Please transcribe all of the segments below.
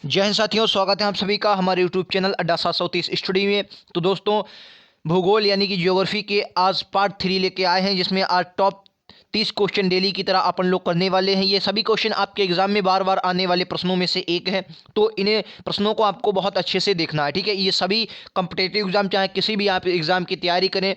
जय हिंद साथियों, स्वागत है आप सभी का हमारे यूट्यूब चैनल अड्डा 730 स्टडी में। तो दोस्तों, भूगोल यानी कि ज्योग्राफी के आज पार्ट 3 लेके आए हैं, जिसमें आज टॉप 30 क्वेश्चन डेली की तरह अपन लोग करने वाले हैं। ये सभी क्वेश्चन आपके एग्जाम में बार बार आने वाले प्रश्नों में से एक है, तो इन्हें प्रश्नों को आपको बहुत अच्छे से देखना है। ठीक है, ये सभी कॉम्पिटिटिव एग्जाम, चाहे किसी भी आप एग्जाम की तैयारी करें,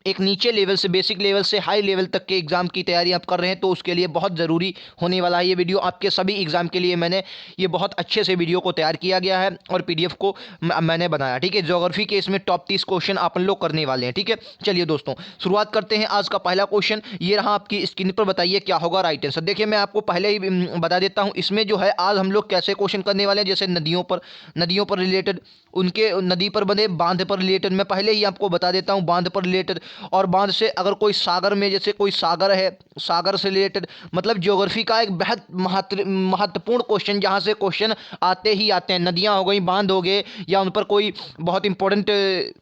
एक नीचे लेवल से, बेसिक लेवल से हाई लेवल तक के एग्ज़ाम की तैयारी आप कर रहे हैं, तो उसके लिए बहुत ज़रूरी होने वाला है ये वीडियो। आपके सभी एग्ज़ाम के लिए मैंने ये बहुत अच्छे से वीडियो को तैयार किया गया है और पीडीएफ को मैंने बनाया। ठीक है, ज्योग्राफी के इसमें टॉप 30 क्वेश्चन आप लोग करने वाले हैं। ठीक है, चलिए दोस्तों शुरुआत करते हैं। आज का पहला क्वेश्चन ये रहा आपकी स्क्रीन पर। बताइए क्या होगा राइट आंसर। देखिए, मैं आपको पहले ही बता देता हूँ, इसमें जो है आज हम लोग कैसे क्वेश्चन करने वाले हैं, जैसे नदियों पर रिलेटेड, उनके नदी पर बने बांध पर रिलेटेड मैं पहले ही आपको बता देता हूँ, बांध पर रिलेटेड। और बांध से अगर कोई सागर में, जैसे कोई सागर है, सागर से रिलेटेड, मतलब ज्योग्राफी का एक बेहद महत्वपूर्ण क्वेश्चन, जहाँ से क्वेश्चन आते ही आते हैं। नदियाँ हो गई, बांध हो गए, या उन पर कोई बहुत इंपॉर्टेंट,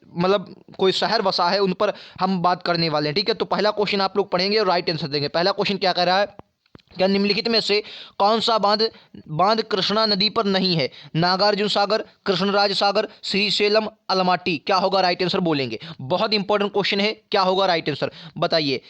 मतलब कोई शहर बसा है, उन पर हम बात करने वाले हैं। ठीक है, तो पहला क्वेश्चन आप लोग पढ़ेंगे और राइट आंसर देंगे। पहला क्वेश्चन क्या कह रहा है, क्या निम्नलिखित में से कौन सा बांध बांध कृष्णा नदी पर नहीं है? नागार्जुन सागर, कृष्णराज सागर, श्रीशैलम, अलमाटी। क्या होगा राइट आंसर बोलेंगे। बहुत इंपॉर्टेंट क्वेश्चन है, क्या होगा राइट आंसर बताइए।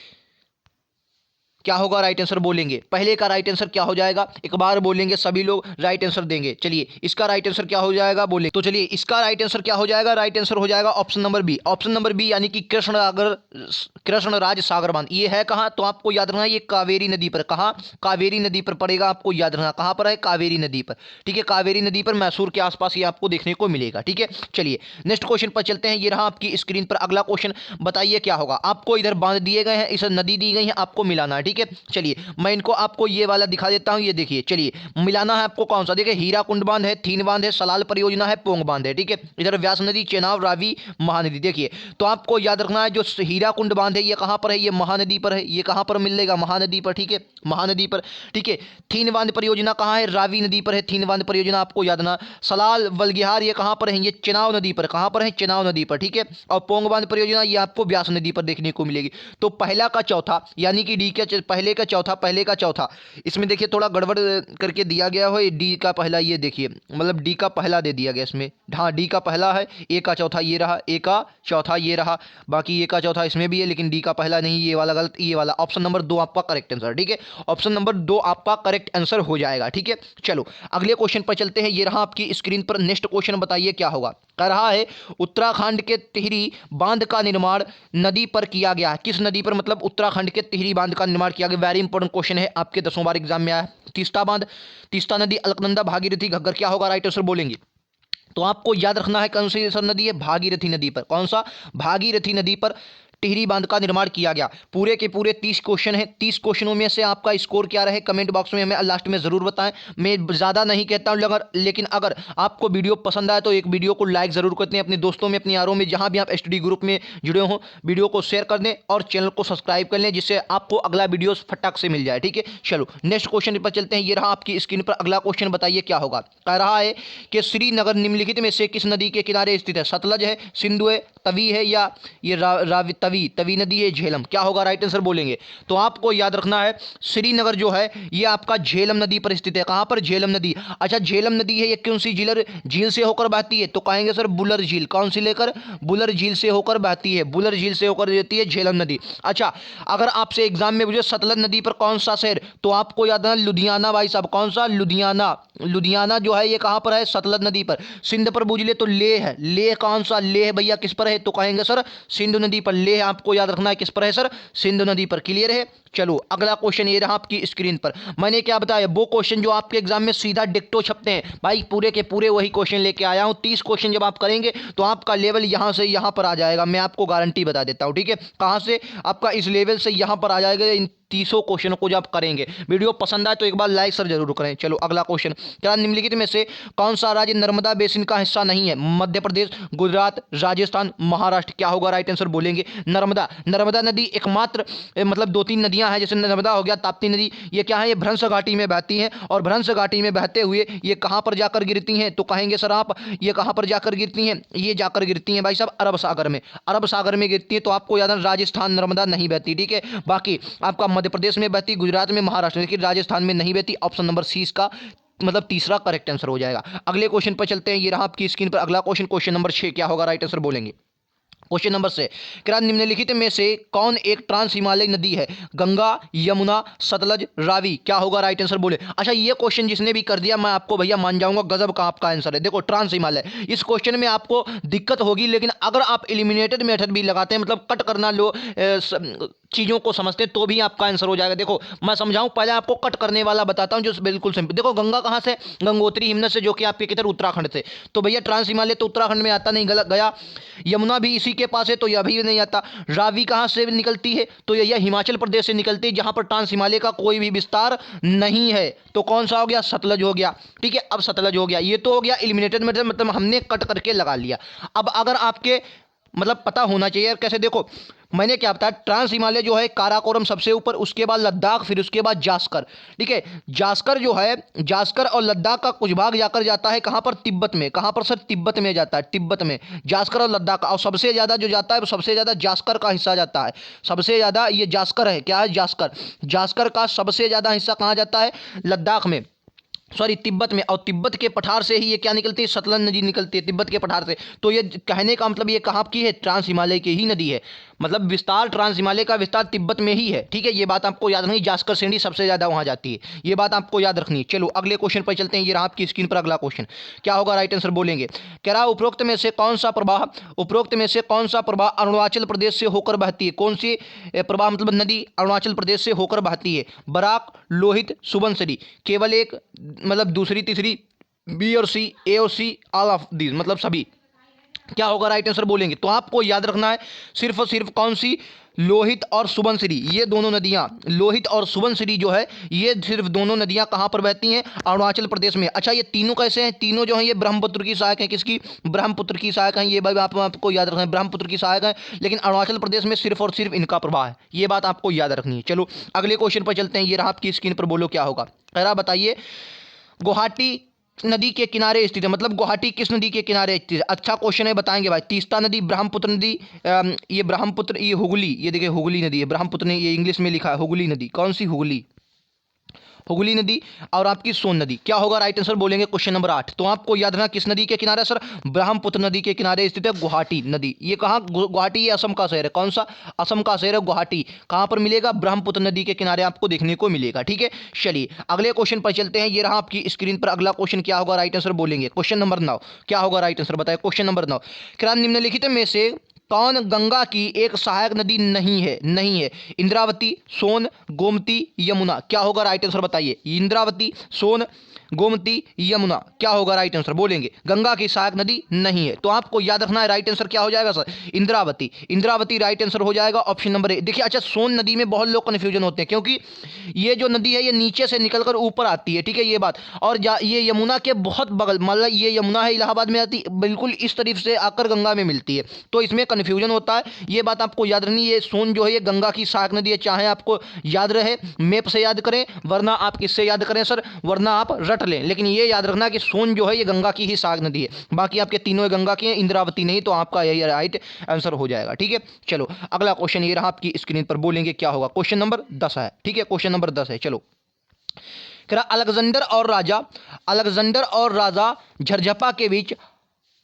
क्या होगा राइट आंसर बोलेंगे। पहले का राइट आंसर क्या हो जाएगा, एक बार बोलेंगे, सभी लोग राइट आंसर देंगे। चलिए, इसका राइट आंसर क्या हो जाएगा बोले तो चलिए, इसका राइट आंसर क्या हो जाएगा, राइट आंसर हो जाएगा option number B. Option number B यानी कि कृष्णराज सागर बांध। ये है कहाँ, तो आपको याद रखना, ये कावेरी नदी पर। कहाँ, कावेरी नदी पर पड़ेगा, आपको याद रखना कहाँ पर है, कावेरी नदी पर। ठीक है, कावेरी नदी पर, मैसूर के आसपास ये आपको देखने को मिलेगा। ठीक है, चलिए नेक्स्ट क्वेश्चन पर चलते हैं। ये रहा आपकी स्क्रीन पर अगला क्वेश्चन। बताइए क्या होगा। आपको इधर बांध दिए गए हैं, इस नदी दी गई है, आपको मिलाना है। ठीक है, चलिए मैं इनको आपको ये वाला दिखा देता हूं। ये देखिए, चलिए मिलाना है आपको कौन सा। देखिए, हीरा कुंड बांध है, थीन बांध है, सलाल परियोजना है, पोंग बांध है। ठीक है, इधर व्यास नदी, चेनाब, रावी, महानदी। देखिए, तो आपको याद रखना है, जो हीरा कुंड बांध है ये कहां पर है, ये महानदी पर है। ये कहां पर मिलेगा, महानदी पर। ठीक है, महानदी पर। ठीक है, थीन बांध परियोजना कहां है, रावी नदी पर है थीन बांध परियोजना, आपको याद रखना। सलाल वलगिहार ये कहां पर है, ये चेनाब नदी पर। कहां पर है, चेनाब नदी पर। ठीक है, और पोंग बांध परियोजना ये आपको व्यास नदी पर देखने को मिलेगी। तो पहला का चौथा, यानी कि डी के पहले का चौथा, इसमें देखिए थोड़ा गड़बड़ करके दिया गया हो। डी का पहला, ये देखिए, मतलब डी का पहला दे दिया गया इसमें। हाँ, डी का पहला है, ए का चौथा ये रहा, ए का चौथा ये रहा, बाकी ए का चौथा इसमें भी है, लेकिन डी का पहला नहीं, ये वाला गलत, ये वाला। ऑप्शन नंबर 2 आपका करेक्ट आंसर। ठीक है, ऑप्शन नंबर 2 आपका करेक्ट आंसर हो जाएगा। ठीक है, चलो अगले क्वेश्चन पर चलते हैं। ये रहा आपकी स्क्रीन पर नेक्स्ट क्वेश्चन। बताइए क्या होगा। कह रहा है, उत्तराखंड के टिहरी बांध का निर्माण नदी पर किया गया है। किस नदी पर, मतलब उत्तराखंड के टिहरी बांध का निर्माण किया गया। वेरी इंपॉर्टेंट क्वेश्चन है, आपके 10 बार एग्जाम में आया। तीस्ता बांध, तीस्ता नदी, अलकनंदा, भागीरथी, घग्गर। क्या होगा राइट आंसर बोलेंगे। तो आपको याद रखना है कौन सी सर नदी है, भागीरथी नदी पर। कौन सा, भागीरथी नदी पर टिहरी बांध का निर्माण किया गया। पूरे के पूरे 30 क्वेश्चन हैं। 30 क्वेश्चनों में से आपका स्कोर क्या रहे, कमेंट बॉक्स में हमें लास्ट में ज़रूर बताएं। मैं ज़्यादा नहीं कहता हूं, लेकिन अगर आपको वीडियो पसंद आए तो एक वीडियो को लाइक ज़रूर करते हैं। अपने दोस्तों में, अपने यारों में, जहां भी आप स्टडी ग्रुप में जुड़े हों, वीडियो को शेयर कर दें और चैनल को सब्सक्राइब कर लें, जिससे आपको अगला वीडियो फटाक से मिल जाए। ठीक है, चलो नेक्स्ट क्वेश्चन पर चलते हैं। ये रहा आपकी स्क्रीन पर अगला क्वेश्चन। बताइए क्या होगा। कह रहा है कि श्रीनगर निम्नलिखित में से किस नदी के किनारे स्थित है। सतलज है, सिंधु है, तवी है, या ये रावी तवी नदी है, झेलम। क्या होगा राइट आंसर बोलेंगे। तो आपको याद रखना है, श्रीनगर जो है ये आपका झेलम नदी पर स्थित है। कहां पर, झेलम नदी। अच्छा, झेलम नदी है, ये कौन सी झील से होकर बहती है, तो कहेंगे सर बुलर झील। कौन सी लेकर, बुलर झील से होकर बहती है, बुलर झील से होकर बहती है झेलम नदी। अच्छा, अगर आपसे एग्जाम में पूछे सतलज नदी पर कौन सा शहर, तो आपको याद रखना लुधियाना भाई साहब। कौन सा, लुधियाना। लुधियाना जो है ये कहां पर है, सतलज नदी पर। सिंध पर बुझले तो लेह है। लेह कौन सा, लेह भैया किस पर है, तो कहेंगे सर सिंधु नदी पर। लेह आपको याद रखना है किस पर है सर, सिंधु नदी पर। क्लियर है। चलो अगला क्वेश्चन ये रहा आपकी स्क्रीन पर। मैंने क्या बताया, वो क्वेश्चन जो आपके एग्जाम में सीधा डिक्टो छपते हैं भाई, पूरे के पूरे वही क्वेश्चन लेके आया हूं। 30 क्वेश्चन जब आप करेंगे तो आपका लेवल यहां से यहां पर आ जाएगा। मैं आपको गारंटी बता देता हूं। ठीक है, कहां से, आपका इस लेवल से यहां पर आ जाएगा। इन 30 क्वेश्चनों को जब आप करेंगे, वीडियो पसंद आए तो एक बार लाइक सर जरूर करें। चलो अगला क्वेश्चन। क्या निम्नलिखित में से कौन सा राज्य नर्मदा बेसिन का हिस्सा नहीं है। मध्य प्रदेश, गुजरात, राजस्थान, महाराष्ट्र। क्या होगा राइट आंसर बोलेंगे। नर्मदा नदी एकमात्र, मतलब 2-3 नदियां हैं, जैसे नर्मदा हो गया, ताप्ती नदी, ये क्या है, ये भ्रंश घाटी में बहती हैं। और भ्रंश घाटी में बहते हुए ये कहां पर जाकर गिरती हैं, तो कहेंगे सर आप, ये कहां पर जाकर गिरती हैं, ये जाकर गिरती हैं भाई साहब अरब सागर में। अरब सागर में गिरती है। तो आपको याद है राजस्थान नर्मदा नहीं बहती। ठीक है, बाकी आपका मध्य प्रदेश में बहती, गुजरात में, महाराष्ट्र में, लेकिन राजस्थान में नहीं बहती। ऑप्शन नंबर सी इसका मतलब तीसरा करेक्ट आंसर हो जाएगा। अगले क्वेश्चन पर चलते हैं। ये रहा आपकी स्क्रीन पर अगला क्वेश्चन, क्वेश्चन नंबर 6। क्या होगा राइट आंसर बोलेंगे। क्वेश्चन नंबर से क्या निम्नलिखित में से कौन एक ट्रांस हिमालय नदी है। गंगा, यमुना, सतलज, रावी। क्या होगा राइट आंसर बोले। अच्छा, ये क्वेश्चन जिसने भी कर दिया मैं आपको भैया मान जाऊंगा गजब का आपका आंसर है। देखो ट्रांस हिमालय, इस क्वेश्चन में आपको दिक्कत होगी, लेकिन अगर आप एलिमिनेटेड मेथड भी लगाते हैं, मतलब कट करना लो चीज़ों को समझते हैं, तो भी आपका आंसर हो जाएगा। देखो मैं समझाऊं, पहले आपको कट करने वाला बताता हूं जो बिल्कुल सिंपल। देखो गंगा कहाँ से, गंगोत्री हिमनद से, जो कि आपके किधर उत्तराखंड से। तो भैया ट्रांस हिमालय तो उत्तराखंड में आता नहीं, गलत गया। यमुना भी इसी के पास है, तो यह भी नहीं आता। रावी कहाँ से निकलती है, तो यह हिमाचल प्रदेश से निकलती है, जहां पर ट्रांस हिमालय का कोई भी विस्तार नहीं है। तो कौन सा हो गया, सतलज हो गया। ठीक है, अब सतलज हो गया, ये तो हो गया एलिमिनेटेड मेथड, मतलब हमने कट करके लगा लिया। अब अगर आपके मतलब पता होना चाहिए कैसे, देखो मैंने क्या बताया, ट्रांस हिमालय जो है काराकोरम सबसे ऊपर, उसके बाद लद्दाख, फिर उसके बाद जास्कर। ठीक है, जास्कर जो है, जास्कर और लद्दाख का कुछ भाग जाकर जाता है कहां पर, तिब्बत में। कहां पर सर, तिब्बत में जाता है, तिब्बत में जास्कर और लद्दाख। और सबसे ज्यादा जो जाता है, सबसे ज्यादा जास्कर का हिस्सा जाता है, सबसे ज्यादा ये जास्कर है। क्या है, जास्कर। जास्कर का सबसे ज्यादा हिस्सा कहां जाता है, लद्दाख में, सॉरी तिब्बत में। और तिब्बत के पठार से ही ये क्या निकलती है, सतलज नदी निकलती है तिब्बत के पठार से। तो ये कहने का मतलब ये कहाँ की है, ट्रांस हिमालय की ही नदी है। मतलब विस्तार, ट्रांस हिमालय का विस्तार तिब्बत में ही है। ठीक है, ये बात आपको याद रखनी, जास्कर श्रेणी सबसे ज्यादा वहां जाती है, ये बात आपको याद रखनी है। चलो अगले क्वेश्चन पर चलते हैं। ये रहा आपकी स्क्रीन पर अगला क्वेश्चन। क्या होगा राइट आंसर बोलेंगे। कह रहा उपरोक्त में से कौन सा प्रवाह, उपरोक्त में से कौन सा प्रवाह अरुणाचल प्रदेश से होकर बहती है। कौन सी प्रवाह मतलब नदी अरुणाचल प्रदेश से होकर बहती है। बराक, लोहित, सुबनसिरी। केवल एक, मतलब दूसरी तीसरी, बी और सी, ए और सी, ऑल ऑफ दीज, मतलब सभी। क्या होगा राइट आंसर बोलेंगे। तो आपको याद रखना है सिर्फ और सिर्फ कौन सी, लोहित और सुबनसिरी। ये दोनों नदियां, लोहित और सुबनसिरी जो है, ये सिर्फ दोनों नदियां कहां पर बहती हैं, अरुणाचल प्रदेश में। अच्छा, ये तीनों कैसे हैं, तीनों जो हैं ये ब्रह्मपुत्र की सहायक हैं। किसकी, ब्रह्मपुत्र की सहायक हैं। ये बात आपको याद रखना है, ब्रह्मपुत्र की सहायक है, लेकिन अरुणाचल प्रदेश में सिर्फ और सिर्फ इनका प्रवाह है। ये बात आपको याद रखनी है। चलो अगले क्वेश्चन पर चलते हैं। ये रहा आपकी स्क्रीन पर, बोलो क्या होगा। कह रहा बताइए, गुवाहाटी नदी के किनारे स्थित है, मतलब गुवाहाटी किस नदी के किनारे स्थित है। अच्छा क्वेश्चन है, बताएंगे भाई। तीस्ता नदी, ब्रह्मपुत्र नदी, ये ब्रह्मपुत्र, ये हुगली, ये देखिए हुगली नदी है, ब्रह्मपुत्र ने ये इंग्लिश में लिखा है हुगली नदी। कौन सी, हुगली, हुगली नदी। और आपकी सोन नदी। क्या होगा राइट आंसर बोलेंगे, क्वेश्चन नंबर 8। तो आपको याद रखना किस नदी के किनारे सर, ब्रह्मपुत्र नदी के किनारे स्थित है गुवाहाटी नदी। ये कहाँ, गुवाहाटी, ये असम का शहर है। कौन सा, असम का शहर है गुवाहाटी। कहाँ पर मिलेगा, ब्रह्मपुत्र नदी के किनारे आपको देखने को मिलेगा। ठीक है, चलिए अगले क्वेश्चन पर चलते हैं। ये रहा आपकी स्क्रीन पर अगला क्वेश्चन। क्या होगा राइट आंसर बोलेंगे, क्वेश्चन नंबर 9। क्या होगा राइट आंसर बताए, क्वेश्चन नंबर 9। क्या निम्नलिखित में से कौन गंगा की एक सहायक नदी नहीं है, नहीं है। इंद्रावती, सोन, गोमती, यमुना। क्या होगा राइट आंसर बताइए। इंद्रावती, सोन, गोमती, यमुना। क्या होगा राइट आंसर बोलेंगे। गंगा की सहायक नदी नहीं है, तो आपको याद रखना है राइट आंसर क्या हो जाएगा sir, Indravati. Indravati right answer हो जाएगा, ऑप्शन नंबर ए। देखिए अच्छा, सोन नदी में बहुत लोग कन्फ्यूजन होते हैं, क्योंकि ये जो नदी है ये नीचे से निकलकर ऊपर आती है। ठीक है, ये बात। और ये यमुना के बहुत बगल, मतलब ये यमुना है इलाहाबाद में आती, बिल्कुल इस तरफ से आकर गंगा में मिलती है, तो इसमें कन्फ्यूजन होता है। ये बात आपको याद रखनी है। ये सोन जो है ये गंगा की सहायक नदी है। चाहे आपको याद रहे मैप से याद करें, वरना आप किससे याद करें सर, वरना आप रट लें, लेकिन ये याद रखना कि सोन जो है ये गंगा की ही सहायक नदी है। बाकी आपके तीनों गंगा की हैं, इंद्रावती नहीं, तो आपका यही राइट आंसर हो जाएगा। ठीक है, चलो अगला क्वेश्चन ये रहा आपकी स्क्रीन पर, बोलेंगे क्या होगा। क्वेश्चन नंबर 10 है। ठीक है, क्वेश्चन नंबर 10 है। चलो, अलेक्जेंडर और राजा झरझपा के बीच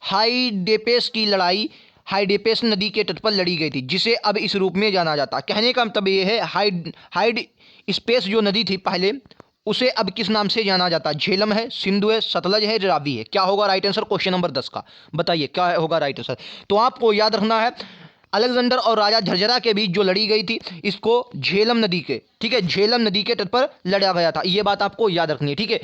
हाइडेपेस की लड़ाई हाइडेपेस नदी के तट पर लड़ी गई थी, जिसे अब इस रूप में जाना जाता है। कहने का मतलब ये है, हाइड स्पेस जो नदी थी पहले, उसे अब किस नाम से जाना जाता है। झेलम है, सिंधु है, सतलज है, रावी है। क्या होगा राइट आंसर, क्वेश्चन नंबर 10 का बताइए क्या होगा राइट आंसर। तो आपको याद रखना है, अलेक्जेंडर और राजा झरझरा के बीच जो लड़ी गई थी, इसको झेलम नदी के, ठीक है, झेलम नदी के तट पर लड़ा गया था। ये बात आपको याद रखनी है। ठीक है,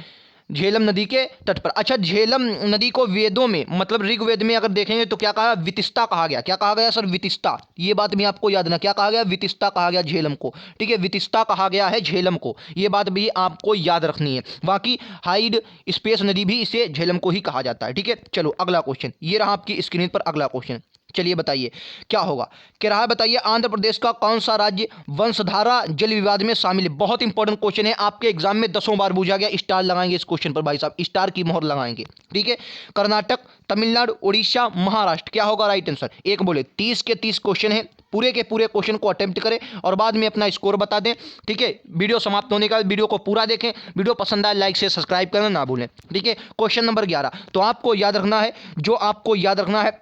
झेलम नदी के तट पर। अच्छा, झेलम नदी को वेदों में, मतलब ऋग्वेद में अगर देखेंगे तो क्या कहा, वितिस्ता कहा गया। क्या कहा गया सर, वितिस्ता। ये बात भी आपको याद रखना, क्या कहा गया, वितिस्ता कहा गया झेलम को। ठीक है, वितिस्ता कहा गया है झेलम को, ये बात भी आपको याद रखनी है। बाकी हाइड स्पेस नदी भी इसे झेलम को ही कहा जाता है। ठीक है, चलो अगला क्वेश्चन, ये रहा आपकी स्क्रीन पर अगला क्वेश्चन। चलिए बताइए क्या होगा। कह रहा है बताइए, आंध्र प्रदेश का कौन सा राज्य वंशधारा जल विवाद में शामिल है। बहुत इंपॉर्टेंट क्वेश्चन है, आपके एग्जाम में 10 बार पूछा गया। स्टार लगाएंगे इस क्वेश्चन पर भाई साहब, स्टार की मोहर लगाएंगे। ठीक है, कर्नाटक, तमिलनाडु, उड़ीसा, महाराष्ट्र। क्या होगा राइट आंसर, एक बोले। 30 के 30 क्वेश्चन है, पूरे के पूरे क्वेश्चन को अटेम्प्ट करें और बाद में अपना स्कोर बता दें। ठीक है, वीडियो समाप्त होने के बाद वीडियो को पूरा देखें। वीडियो पसंद आए लाइक से सब्सक्राइब करना ना भूलें। ठीक है, क्वेश्चन नंबर 11 तो आपको याद रखना है, जो आपको याद रखना है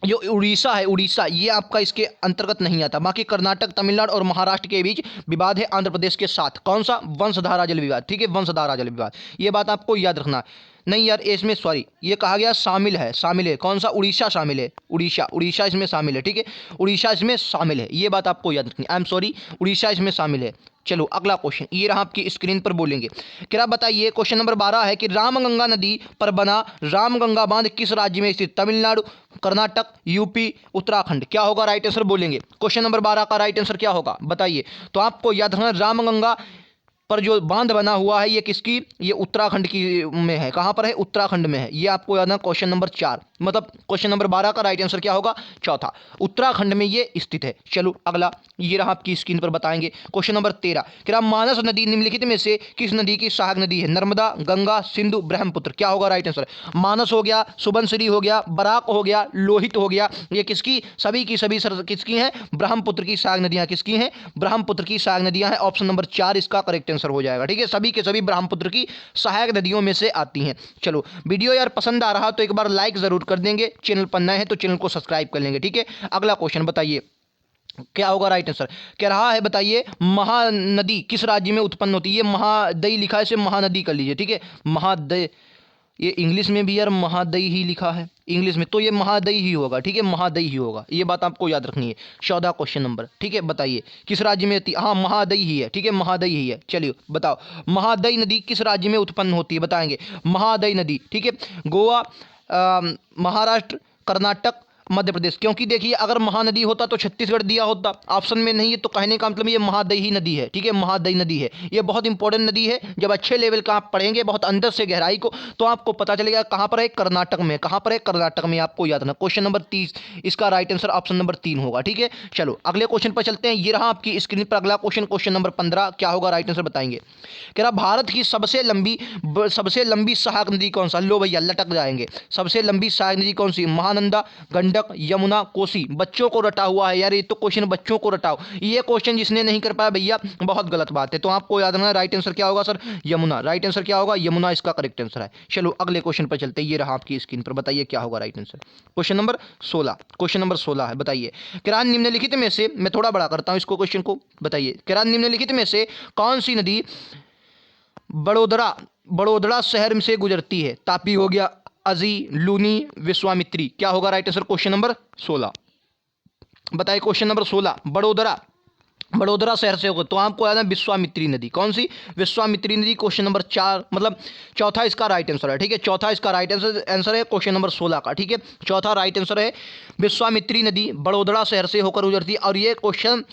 जो उड़ीसा है, उड़ीसा ये आपका इसके अंतर्गत नहीं आता। बाकी कर्नाटक, तमिलनाडु और महाराष्ट्र के बीच विवाद है आंध्र प्रदेश के साथ। कौन सा? वंशधारा जल विवाद। ठीक है, वंशधारा जल विवाद, ये बात आपको याद रखना है। नहीं यार, इसमें सॉरी ये कहा गया शामिल है, शामिल है। कौन सा? उड़ीसा शामिल है, उड़ीसा, उड़ीसा इसमें शामिल है। ठीक है, उड़ीसा इसमें शामिल है, ये बात आपको याद रखनी। आई एम सॉरी, उड़ीसा इसमें शामिल है। चलो अगला क्वेश्चन, ये रहा आपकी स्क्रीन पर बोलेंगे। क्या बताइए, क्वेश्चन नंबर 12 है कि रामगंगा नदी पर बना रामगंगा बांध किस राज्य में स्थित? तमिलनाडु, कर्नाटक, यूपी, उत्तराखंड। क्या होगा राइट आंसर बोलेंगे? क्वेश्चन नंबर 12 का राइट आंसर क्या होगा बताइए। तो आपको याद रखना, रामगंगा पर जो बांध बना हुआ है ये किसकी? ये उत्तराखंड की में है। कहाँ पर है? उत्तराखंड में है। ये आपको याद है क्वेश्चन नंबर 4, मतलब क्वेश्चन नंबर 12 का राइट आंसर क्या होगा? चौथा, उत्तराखंड में ये स्थित है। चलो अगला, ये रहा आपकी स्क्रीन पर बताएंगे। क्वेश्चन नंबर 13, क्या मानस नदी निम्नलिखित में से किस नदी की सहायक नदी है? नर्मदा, गंगा, सिंधु, ब्रह्मपुत्र। क्या होगा राइट आंसर? मानस हो गया, सुबनसिरी हो गया, बराक हो गया, लोहित हो गया, ये किसकी? सभी की सभी किसकी हैं? ब्रह्मपुत्र की सहायक नदियां किसकी हैं? ब्रह्मपुत्र की सहायक नदियां हैं। ऑप्शन नंबर 4 इसका करेक्ट आंसर हो जाएगा। ठीक है, सभी के सभी ब्रह्मपुत्र की सहायक नदियों में से आती हैं। चलो वीडियो यार पसंद आ रहा तो एक बार लाइक जरूर कर देंगे, चैनल पर नए हैं तो चैनल को सब्सक्राइब कर लेंगे। ठीक है, अगला क्वेश्चन बताइए क्या होगा राइट आंसर। कह रहा है बताइए, महानदी किस राज्य में उत्पन्न होती है? ये महादई लिखा है, इसे महानदी कर लीजिए। ठीक है, महादई, ये इंग्लिश में भी यार महादई ही लिखा है इंग्लिश में, तो ये महादई ही होगा। ठीक है, महादई ही होगा, ये बात आपको याद रखनी है। 14 क्वेश्चन नंबर। ठीक है, बताइए किस राज्य में होती है? हाँ, महादई ही है। ठीक है, महादई ही है। चलिए बताओ, महादई नदी किस राज्य में उत्पन्न होती है? बताएंगे महादई नदी। ठीक है, गोवा, महाराष्ट्र, कर्नाटक, मध्य प्रदेश। क्योंकि देखिए अगर महानदी होता तो छत्तीसगढ़ दिया होता, ऑप्शन में नहीं है, तो कहने का मतलब ये महादई ही नदी है। ठीक है, महादई नदी है, ये बहुत इंपॉर्टेंट नदी है। जब अच्छे लेवल का आप पढ़ेंगे बहुत अंदर से गहराई को, तो आपको पता चलेगा कहाँ पर है? कर्नाटक में। कहाँ पर है? कर्नाटक में, आपको याद रखना। क्वेश्चन नंबर 30 इसका राइट आंसर ऑप्शन नंबर 3 होगा। ठीक है, चलो अगले क्वेश्चन पर चलते हैं। ये रहा आपकी स्क्रीन पर अगला क्वेश्चन, क्वेश्चन नंबर 15। क्या होगा राइट आंसर बताएंगे। कह रहा भारत की सबसे लंबी सहायक नदी कौन सा? लो भैया लटक जाएंगे। सबसे लंबी सहायक नदी कौन सी? महानंदा, गंडक, यमुना, कोसी। बच्चों को रटा हुआ है यार, ये तो क्वेश्चन बच्चों को रटाओ। ये क्वेश्चन जिसने नहीं कर पाया भैया बहुत गलत बात है। तो आपको याद रखना राइट आंसर क्या होगा सर? यमुना। राइट आंसर क्या होगा? यमुना इसका करेक्ट आंसर है। चलो अगले क्वेश्चन पर चलते हैं। ये रहा आपकी स्क्रीन पर, बताइए क्या होगा right answer. Question number 16, question number 16 है, बताइए किरान निम्नलिखित में से, मैं थोड़ा बड़ा करता हूं इसको क्वेश्चन को, बताइए किरान निम्नलिखित में से कौन सी नदी बड़ोदरा शहर से गुजरती है? तापी हो गया, अजी, लूनी, विश्वामित्री। क्या होगा राइट आंसर? क्वेश्चन नंबर 16 बताइए। क्वेश्चन नंबर 16, बड़ोदरा शहर से होगा, तो आपको याद है विश्वामित्री नदी। कौन सी? विश्वामित्री नदी। क्वेश्चन नंबर 4 मतलब चौथा इसका राइट आंसर है। ठीक है, चौथा इसका राइट आंसर है क्वेश्चन नंबर 16 का। ठीक है, चौथा राइट आंसर है विश्वामित्री नदी बड़ोदरा शहर से होकर गुजरती है। और ये क्वेश्चन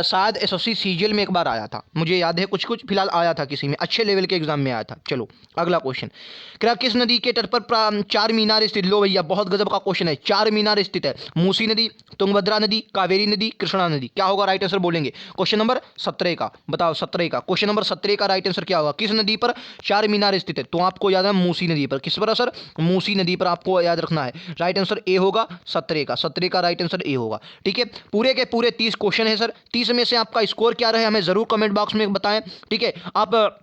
शायद एसएससी सीजीएल में एक बार आया था, मुझे याद है, कुछ फिलहाल आया था किसी में अच्छे लेवल के एग्जाम में आया था। चलो अगला क्वेश्चन, क्या किस नदी के तट पर 4 मीनार स्थित? लो भैया बहुत गजब का क्वेश्चन है। 4 मीनार स्थित है, मूसी नदी, तुंगभद्रा नदी, कावेरी नदी, कृष्णा नदी। क्या होगा राइट आंसर बोलेंगे? क्वेश्चन नंबर 17 का, बताओ 17 का, क्वेश्चन नंबर 17 का राइट आंसर क्या होगा? किस नदी पर 4 मीनार स्थित है? तो आपको याद है मूसी नदी पर। किस पर सर? मूसी नदी पर आपको याद रखना है। राइट आंसर ए होगा 17 का, 17 का राइट आंसर ए होगा। ठीक है, पूरे के पूरे 30 क्वेश्चन है सर। 30 में से आपका स्कोर क्या रहे हमें जरूर कमेंट बॉक्स में बताएं। ठीक है, आप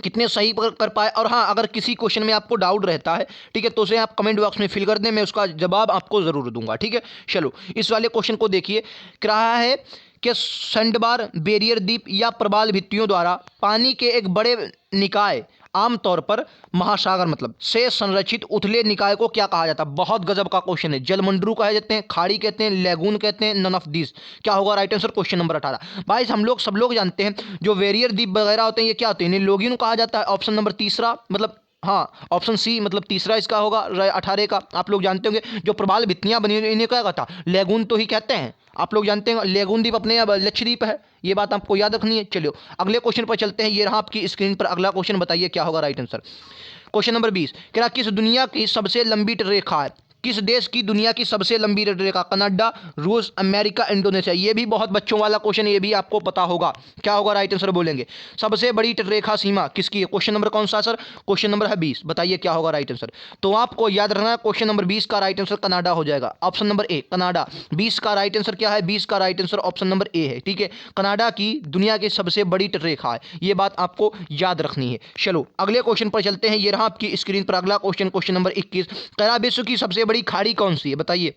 कितने सही कर पाए। और हाँ, अगर किसी क्वेश्चन में आपको डाउट रहता है, ठीक है, तो उसे आप कमेंट बॉक्स में फिल कर दें, मैं उसका जवाब आपको ज़रूर दूंगा। ठीक है, चलो इस वाले क्वेश्चन को देखिए। रहा है कि सैंडबार, बैरियर द्वीप या प्रवाल भित्तियों द्वारा पानी के एक बड़े निकाय, आमतौर पर महासागर मतलब से संरक्षित उथले निकाय को क्या कहा जाता है? बहुत गजब का क्वेश्चन है। जलमंडरू कहे जाते हैं, खाड़ी कहते हैं, लेगून कहते हैं, नन ऑफ दिस। क्या होगा राइट आंसर? Question number 18। भाई हम लोग सब लोग जानते हैं जो वेरियर द्वीप वगैरह होते हैं ये क्या होते हैं? इन्हें लोगिन कहा जाता है। ऑप्शन नंबर तीसरा मतलब हाँ, ऑप्शन सी मतलब तीसरा इसका होगा 18 का। आप लोग जानते होंगे जो प्रवाल भित्तियां बनी हुई इन्हें क्या कहता? लेगून तो ही कहते हैं। आप लोग जानते हैं लेगून द्वीप अपने लक्षद्वीप है, ये बात आपको याद रखनी है। चलिए अगले क्वेश्चन पर चलते हैं। ये रहा आपकी स्क्रीन पर अगला क्वेश्चन, बताइए क्या होगा राइट आंसर। क्वेश्चन नंबर 20, क्या किस दुनिया की सबसे लंबी रेखा है? किस देश की दुनिया की सबसे लंबी तटरेखा? कनाडा, रूस, अमेरिका, इंडोनेशिया। ये भी बहुत बच्चों वाला क्वेश्चन, ये भी आपको पता होगा। क्या होगा राइट आंसर बोलेंगे? सबसे बड़ी तटरेखा सीमा किसकी है? क्वेश्चन नंबर कौन सा सर? क्वेश्चन नंबर है 20। बताइए क्या होगा राइट आंसर? तो आपको याद रखना है, क्वेश्चन नंबर 20 का राइट आंसर कनाडा हो जाएगा। Option number A Canada. 20 का राइट आंसर क्या है? 20 का right answer option number A है। ठीक है, कनाडा की दुनिया की सबसे बड़ी तटरेखा है, ये बात आपको याद रखनी है। चलो अगले क्वेश्चन पर चलते हैं। ये रहा आपकी स्क्रीन पर अगला क्वेश्चन, क्वेश्चन नंबर 21। कह रहा विश्व की सबसे बड़ी खाड़ी कौन सी है? बताइए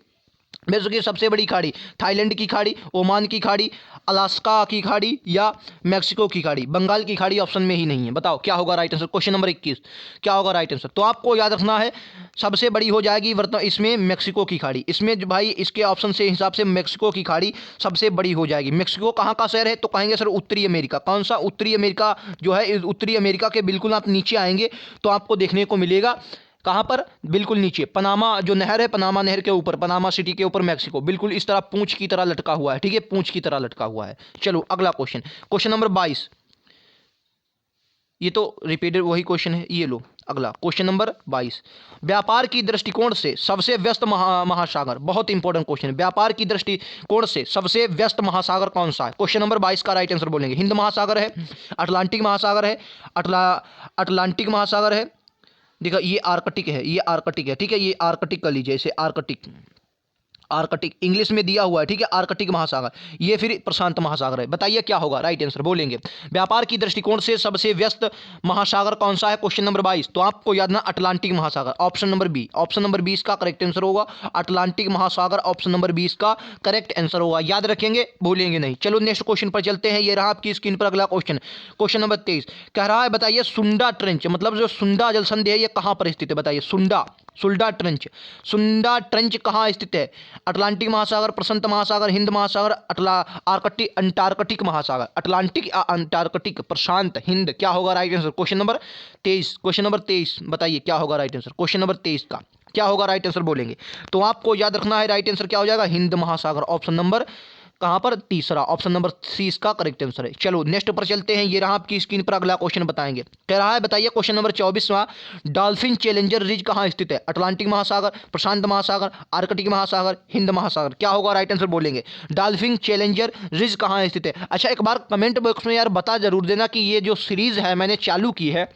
विश्व की सबसे बड़ी खाड़ी। थाईलैंड की खाड़ी, ओमान की खाड़ी, अलास्का की खाड़ी या मैक्सिको की खाड़ी? बंगाल की खाड़ी ऑप्शन में ही नहीं है। बताओ क्या होगा राइट आंसर? क्वेश्चन नंबर 21 क्या होगा राइट आंसर? तो आपको याद रखना है सबसे बड़ी हो जाएगी वर्तमान इसमें मैक्सिको की खाड़ी। इसमें जो भाई इसके ऑप्शन से हिसाब से मैक्सिको की खाड़ी सबसे बड़ी हो जाएगी। मैक्सिको कहाँ का शहर है? तो कहेंगे सर उत्तरी अमेरिका। कौन सा? उत्तरी अमेरिका जो है, उत्तरी अमेरिका के बिल्कुल आप नीचे आएंगे तो आपको देखने को मिलेगा। कहाँ पर? बिल्कुल नीचे पनामा जो नहर है, पनामा नहर के ऊपर, पनामा सिटी के ऊपर मैक्सिको बिल्कुल इस तरह पूंछ की तरह लटका हुआ है। ठीक है, पूंछ की तरह लटका हुआ है। चलो अगला क्वेश्चन, क्वेश्चन नंबर 22। ये तो रिपीटेड वही क्वेश्चन है। ये लो अगला क्वेश्चन नंबर 22। व्यापार की दृष्टिकोण से सबसे व्यस्त महासागर, बहुत इंपॉर्टेंट क्वेश्चन है। व्यापार की दृष्टिकोण से सबसे व्यस्त महासागर कौन सा है? क्वेश्चन नंबर 22 का राइट आंसर बोलेंगे। हिंद महासागर है, अटलांटिक महासागर है, अटलांटिक महासागर है। देखा ये आर्कटिक है, ये आर्कटिक है। ठीक है, ये आर्कटिक कर लीजिए इसे, आर्कटिक, आर्कटिक इंग्लिश में दिया हुआ है। ठीक है, आर्कटिक महासागर। ये फिर प्रशांत महासागर है। बताइए क्या होगा राइट आंसर बोलेंगे? व्यापार की दृष्टिकोण से सबसे व्यस्त महासागर कौन सा है? Question number 22। तो आपको याद ना अटलांटिक महासागर, option number B. Option number 20 का करेक्ट आंसर होगा अटलांटिक महासागर। ऑप्शन नंबर 20 का करेक्ट आंसर होगा। याद रखेंगे, भूलेंगे नहीं। चलो नेक्स्ट क्वेश्चन पर चलते हैं। ये रहा आपकी स्क्रीन पर अगला क्वेश्चन, क्वेश्चन नंबर 23। कह रहा है बताइए सुंडा ट्रेंच, मतलब जो सुंडा जल संधि है, ये कहां पर स्थित है? बताइए सुंडा, सुंडा ट्रेंच, सुंडा ट्रेंच कहां स्थित है? अटलांटिक महासागर, प्रशांत महासागर, हिंद महासागर, आर्कटिक, अंटार्कटिक महासागर। अटलांटिक, अंटार्कटिक, प्रशांत, हिंद। क्या होगा right answer? Question number 23। Question number 23 बताइए क्या होगा राइट आंसर? क्वेश्चन नंबर 23 का क्या होगा राइट आंसर बोलेंगे? तो आपको याद रखना है राइट आंसर क्या हो जाएगा? हिंद महासागर। ऑप्शन नंबर कहां पर? तीसरा, ऑप्शन नंबर सी इसका करेक्ट आंसर है। चलो नेक्स्ट पर चलते हैं। ये रहा आपकी स्क्रीन पर अगला क्वेश्चन बताएंगे। कह रहा है बताइए क्वेश्चन नंबर 24वां, डॉल्फिन चैलेंजर रिज कहां स्थित है? अटलांटिक महासागर, प्रशांत महासागर, आर्कटिक महासागर, हिंद महासागर। क्या होगा राइट आंसर बोलेंगे? डॉल्फिन चैलेंजर रिज कहां स्थित है? अच्छा एक बार कमेंट बॉक्स में यार बता जरूर देना कि ये जो सीरीज है मैंने चालू की है,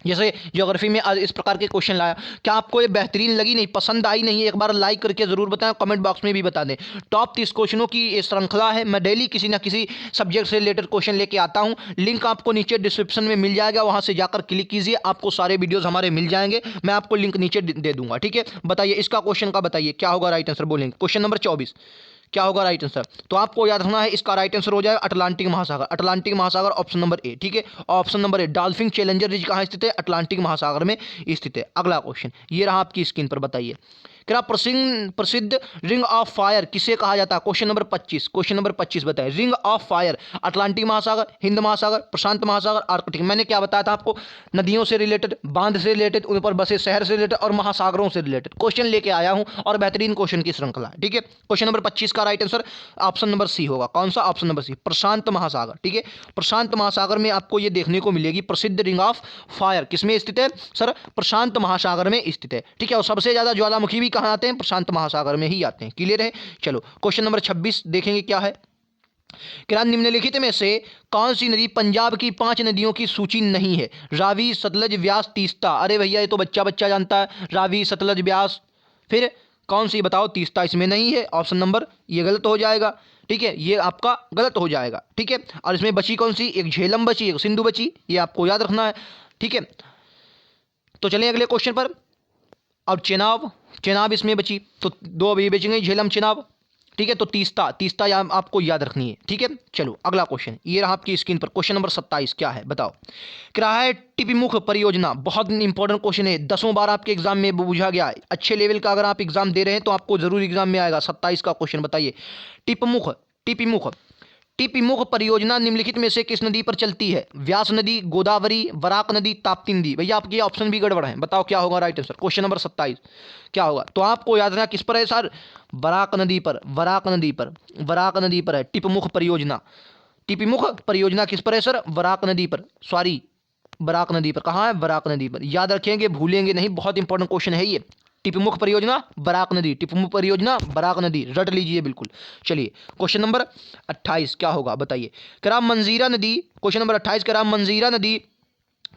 जैसे ज्योग्राफी में आज इस प्रकार के क्वेश्चन लाया, क्या आपको ये बेहतरीन लगी? नहीं पसंद आई? नहीं एक बार लाइक करके ज़रूर बताएं, कमेंट बॉक्स में भी बता दें। टॉप 30 क्वेश्चनों की ये श्रृंखला है। मैं डेली किसी ना किसी सब्जेक्ट से रिलेटेड क्वेश्चन लेके आता हूं। लिंक आपको नीचे डिस्क्रिप्शन में मिल जाएगा, वहां से जाकर क्लिक कीजिए, आपको सारे वीडियोज़ हमारे मिल जाएंगे। मैं आपको लिंक नीचे दे दूंगा। ठीक है, बताइए इसका क्वेश्चन का बताइए क्या होगा राइट आंसर बोलेंगे? क्वेश्चन नंबर 24 क्या होगा राइट आंसर? तो आपको याद रखना है इसका राइट आंसर हो जाएगा अटलांटिक महासागर। अटलांटिक महासागर ऑप्शन नंबर ए। ठीक है, option number A. Dolphin Challenger Ridge कहां स्थित है? अटलांटिक महासागर में स्थित है। अगला क्वेश्चन ये रहा आपकी स्क्रीन पर बताइए। क्या प्रसिद्ध रिंग ऑफ फायर किसे कहा जाता है? Question number 25। क्वेश्चन नंबर 25 बताइए। रिंग ऑफ फायर अटलांटिक महासागर, हिंद महासागर, प्रशांत महासागर, आर्कटिक। मैंने क्या बताया था आपको? नदियों से रिलेटेड, बांध से रिलेटेड, उन पर बसे शहर से रिलेटेड और महासागरों से रिलेटेड क्वेश्चन लेके आया हूं और बेहतरीन क्वेश्चन की श्रृंखला। ठीक है, क्वेश्चन नंबर 25 का right answer option number C होगा। कौन सा? ऑप्शन नंबर सी, प्रशांत महासागर। ठीक है, प्रशांत महासागर में आपको ये देखने को मिलेगी प्रसिद्ध रिंग ऑफ फायर किसमें स्थित है सर? प्रशांत महासागर में स्थित है। ठीक है, और सबसे ज्यादा ज्वालामुखी भी कहां आते हैं? प्रशांत महासागर में ही आते हैं। क्लियर है? चलो क्वेश्चन नंबर 26 देखेंगे क्या है। क्या निम्नलिखित में से कौन सी नदी पंजाब की 5 नदियों की सूची नहीं है? रावी, सतलज, ब्यास, तीस्ता। अरे भैया ये तो बच्चा बच्चा जानता है, रावी, सतलज, ब्यास। फिर कौन सी बताओ? तीस्ता इसमें नहीं है। ऑप्शन नंबर ये गलत हो जाएगा। ठीक है, ये आपका गलत हो जाएगा। ठीक है, और इसमें बची कौन सी? एक झेलम बची, एक सिंधु बची, ये आपको याद रखना है। ठीक है, तो चलें अगले क्वेश्चन पर। अब चेनाब, चेनाब इसमें बची, तो 2 अभी बचेंगे, झेलम, चेनाब। ठीक है, तो तीस्ता, तीस्ता आपको याद रखनी है। ठीक है, चलो अगला क्वेश्चन ये रहा आपकी स्क्रीन पर। क्वेश्चन नंबर 27 क्या है बताओ? क्या है? टिपमुख परियोजना, बहुत इंपॉर्टेंट क्वेश्चन है, 10 बार आपके एग्जाम में पूछा गया है। अच्छे लेवल का अगर आप एग्जाम दे रहे हैं तो आपको जरूर एग्जाम में आएगा। 27 का क्वेश्चन बताइए। टिपमुख, टिपमुख, टिपमुख परियोजना निम्नलिखित में से किस नदी पर चलती है? व्यास नदी, गोदावरी, बराक नदी, ताप्ती नदी। भैया आपके ऑप्शन भी गड़बड़ हैं, बताओ क्या होगा राइट आंसर? क्वेश्चन नंबर 27 क्या होगा? तो आपको याद रखना किस पर है सर? बराक नदी पर, बराक नदी पर, बराक नदी पर है टिपमुख परियोजना। टिपमुख परियोजना किस पर है सर? बराक नदी पर, सॉरी बराक नदी पर। कहाँ है? बराक नदी पर। याद रखेंगे, भूलेंगे नहीं, बहुत इंपॉर्टेंट क्वेश्चन है ये। टिपमुख परियोजना बराक नदी, टिपमुख परियोजना बराक नदी, रट लीजिए बिल्कुल। चलिए क्वेश्चन नंबर 28 क्या होगा बताइए। कराम मंजीरा नदी, क्वेश्चन नंबर 28, कराम मंजीरा नदी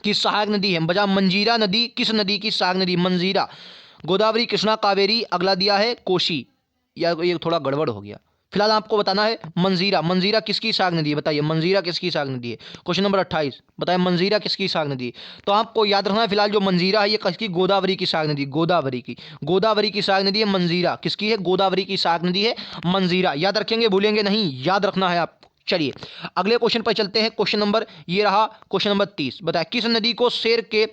की सहायक नदी है। बजा मंजीरा नदी किस नदी की सहायक नदी? मंजीरा। गोदावरी, कृष्णा, कावेरी, अगला दिया है कोशी, या ये थोड़ा गड़बड़ हो गया। फिलहाल आपको बताना है मंजीरा, मंजीरा किसकी सहायक नदी है बताइए, मंजीरा किसकी सहायक नदी है? क्वेश्चन नंबर 28 बताइए मंजीरा किसकी सहायक नदी है? तो आपको याद रखना है फिलहाल जो मंजीरा है ये किसकी? गोदावरी की सहायक नदी, गोदावरी की, गोदावरी की सहायक नदी है मंजीरा। किसकी है? गोदावरी की सहायक नदी है मंजीरा। याद रखेंगे, भूलेंगे नहीं, याद रखना है आप। चलिए अगले क्वेश्चन पर चलते हैं। क्वेश्चन नंबर ये रहा, क्वेश्चन नंबर 30 बताइए किस नदी को शेर के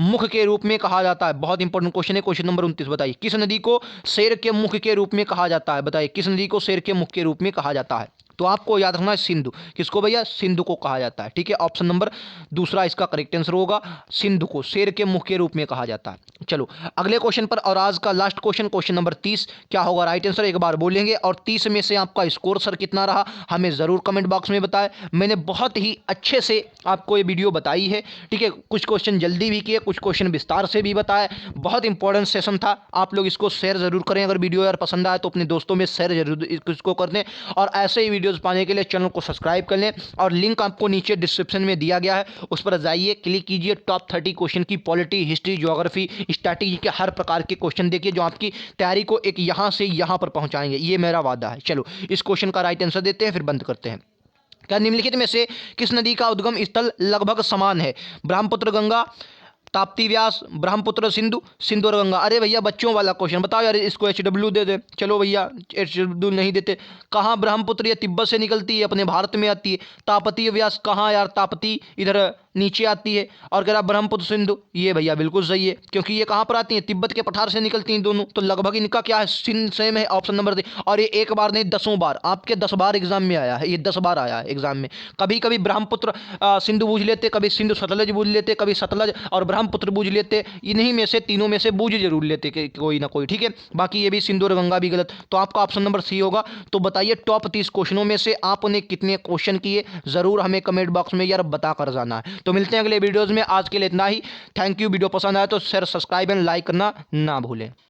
मुख के रूप में कहा जाता है? बहुत इंपॉर्टेंट क्वेश्चन है। क्वेश्चन नंबर 29 बताइए किस नदी को शेर के मुख के रूप में कहा जाता है? बताइए किस नदी को शेर के मुख के रूप में कहा जाता है? तो आपको याद रखना है सिंधु। किसको भैया? सिंधु को कहा जाता है। ठीक है, ऑप्शन नंबर दूसरा इसका करेक्ट आंसर होगा, सिंधु को शेर के मुख के रूप में कहा जाता है। चलो अगले क्वेश्चन पर, और आज का लास्ट क्वेश्चन, क्वेश्चन नंबर 30 क्या होगा राइट आंसर एक बार बोलेंगे, और 30 में से आपका स्कोर सर कितना रहा हमें जरूर कमेंट बॉक्स में बताएं। मैंने बहुत ही अच्छे से आपको ये वीडियो बताई है। ठीक है, कुछ क्वेश्चन जल्दी भी किए, कुछ क्वेश्चन विस्तार से भी बताए। बहुत इंपॉर्टेंट सेशन था, आप लोग इसको शेयर जरूर करें। अगर वीडियो यार पसंद आए तो अपने दोस्तों में शेयर जरूर इसको कर दें, और ऐसे ही वीडियोस पाने के लिए चैनल को सब्सक्राइब कर लें। और लिंक आपको नीचे डिस्क्रिप्शन में दिया गया है, उस पर जाइए, क्लिक कीजिए, टॉप 30 क्वेश्चन की पॉलिटी, हिस्ट्री, ज्योग्राफी, स्ट्रैटेजी के हर प्रकार के क्वेश्चन देखिए जो आपकी तैयारी को एक यहां से यहां पर पहुंचाएंगे, ये मेरा वादा है। चलो इस क्वेश्चन का राइट आंसर देते हैं, फिर बंद करते हैं। क्या निम्नलिखित में से किस नदी का उद्गम स्थल लगभग समान है? ब्रह्मपुत्र, गंगा, ताप्ती, व्यास, ब्रह्मपुत्र, सिंधु, सिंधु और गंगा। अरे भैया बच्चों वाला क्वेश्चन, बताओ यार इसको HW दे दे। चलो भैया HW नहीं देते। कहाँ ब्रह्मपुत्र? ये तिब्बत से निकलती है, अपने भारत में आती है। ताप्ती व्यास कहाँ यार? ताप्ती इधर नीचे आती है। और कह रहा ब्रह्मपुत्र, सिंधु, ये भैया बिल्कुल सही है, क्योंकि ये कहाँ पर आती है? तिब्बत के पठार से निकलती हैं दोनों। तो लगभग इनका क्या है? सेम है, ऑप्शन नंबर दे। और ये एक बार नहीं 10 बार, आपके 10 बार एग्जाम में आया है, ये 10 बार आया है एग्जाम में। कभी कभी ब्रह्मपुत्र सिंधु बूझ लेते, कभी सिंधु सतलज बूझ लेते, कभी सतलज और ब्रह्मपुत्र बूझ लेते। इन्हीं में से, तीनों में से बूझ जरूर लेते कोई ना कोई। ठीक है, बाकी ये भी सिंधु और गंगा भी गलत। तो आपका ऑप्शन नंबर सी होगा। तो बताइए टॉप 30 क्वेश्चनों में से आपने कितने क्वेश्चन किए, जरूर हमें कमेंट बॉक्स में यार बता कर जाना है। तो मिलते हैं अगले वीडियोज में, आज के लिए इतना ही। Thank you. वीडियो पसंद आया तो शेयर, सब्सक्राइब एंड लाइक करना ना भूलें।